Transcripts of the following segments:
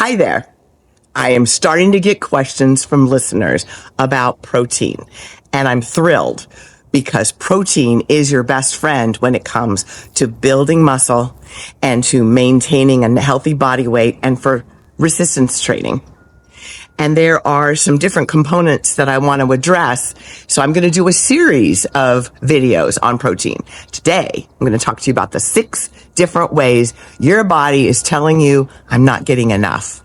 Hi there. I am starting to get questions from listeners about protein, and I'm thrilled because protein is your best friend when it comes to building muscle and to maintaining a healthy body weight and for resistance training. And there are some different components that I want to address. So I'm going to do a series of videos on protein. Today, I'm going to talk to you about the 6 different ways your body is telling you I'm not getting enough.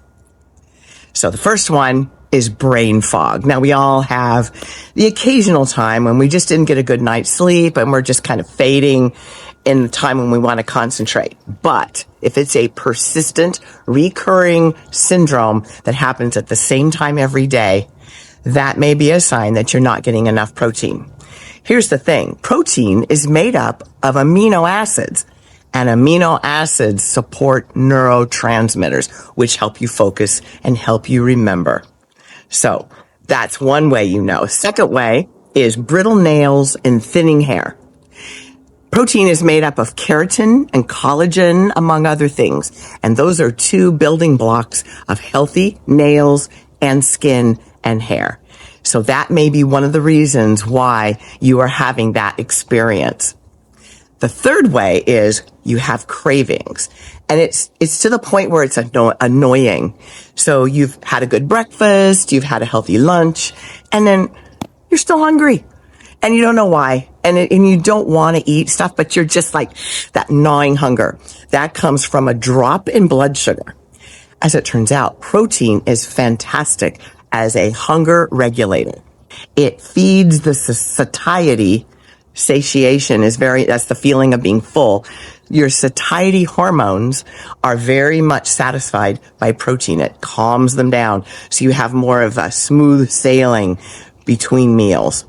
So the first one is brain fog. Now, we all have the occasional time when we just didn't get a good night's sleep and we're just kind of fading in the time when we want to concentrate. But if it's a persistent, recurring syndrome that happens at the same time every day, that may be a sign that you're not getting enough protein. Here's the thing. Protein is made up of amino acids, and amino acids support neurotransmitters, which help you focus and help you remember. So that's one way you know. Second way is brittle nails and thinning hair. Protein is made up of keratin and collagen, among other things. And those are 2 building blocks of healthy nails and skin and hair. So that may be one of the reasons why you are having that experience. The third way is you have cravings, and it's to the point where it's annoying. So you've had a good breakfast, you've had a healthy lunch, and then you're still hungry. And you don't know why. And you don't want to eat stuff, but you're just like that gnawing hunger. That comes from a drop in blood sugar. As it turns out, protein is fantastic as a hunger regulator. It feeds the satiety. Satiation is that's the feeling of being full. Your satiety hormones are very much satisfied by protein. It calms them down. So you have more of a smooth sailing between meals.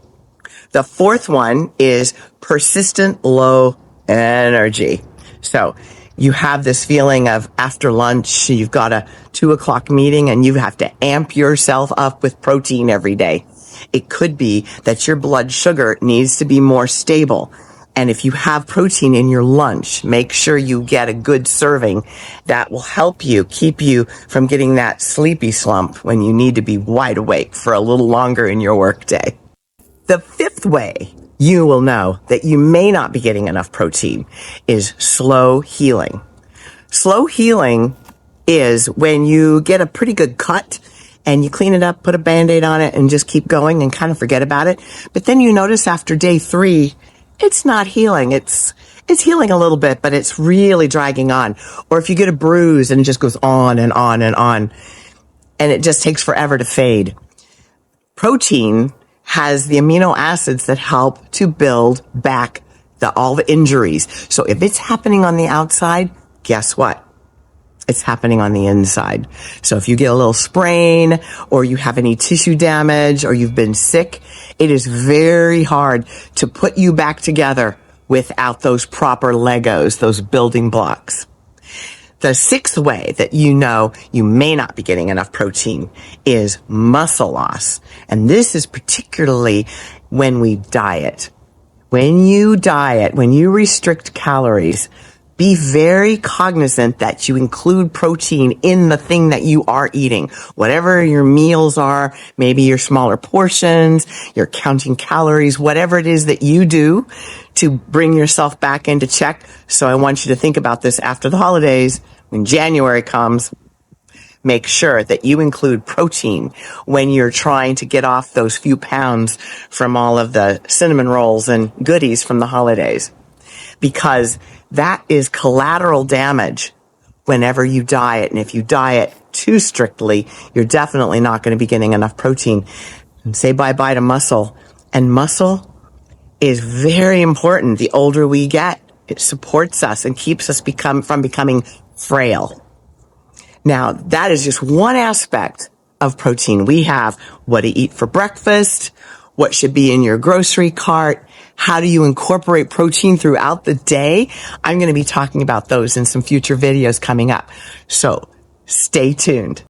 The fourth one is persistent low energy. So you have this feeling of after lunch, you've got a 2:00 meeting and you have to amp yourself up with protein every day. It could be that your blood sugar needs to be more stable. And if you have protein in your lunch, make sure you get a good serving. That will help you keep you from getting that sleepy slump when you need to be wide awake for a little longer in your workday. The 5th way you will know that you may not be getting enough protein is slow healing. Slow healing is when you get a pretty good cut and you clean it up, put a Band-Aid on it, and just keep going and kind of forget about it. But then you notice after day 3, it's not healing. It's healing a little bit, but it's really dragging on. Or if you get a bruise and it just goes on and on and on, and it just takes forever to fade. Protein has the amino acids that help to build back all the injuries. So if it's happening on the outside, guess what? It's happening on the inside. So if you get a little sprain or you have any tissue damage or you've been sick, it is very hard to put you back together without those proper Legos, those building blocks. The 6th way that you know you may not be getting enough protein is muscle loss. And this is particularly when we diet. When you diet, when you restrict calories, be very cognizant that you include protein in the thing that you are eating. Whatever your meals are, maybe your smaller portions, you're counting calories, whatever it is that you do to bring yourself back into check. So I want you to think about this after the holidays. When January comes, make sure that you include protein when you're trying to get off those few pounds from all of the cinnamon rolls and goodies from the holidays. Because that is collateral damage whenever you diet. And if you diet too strictly, you're definitely not going to be getting enough protein. And say bye-bye to muscle. And muscle is very important. The older we get, it supports us and keeps us from becoming frail. Now, that is just one aspect of protein. We have what to eat for breakfast, what should be in your grocery cart, how do you incorporate protein throughout the day. I'm going to be talking about those in some future videos coming up. So stay tuned.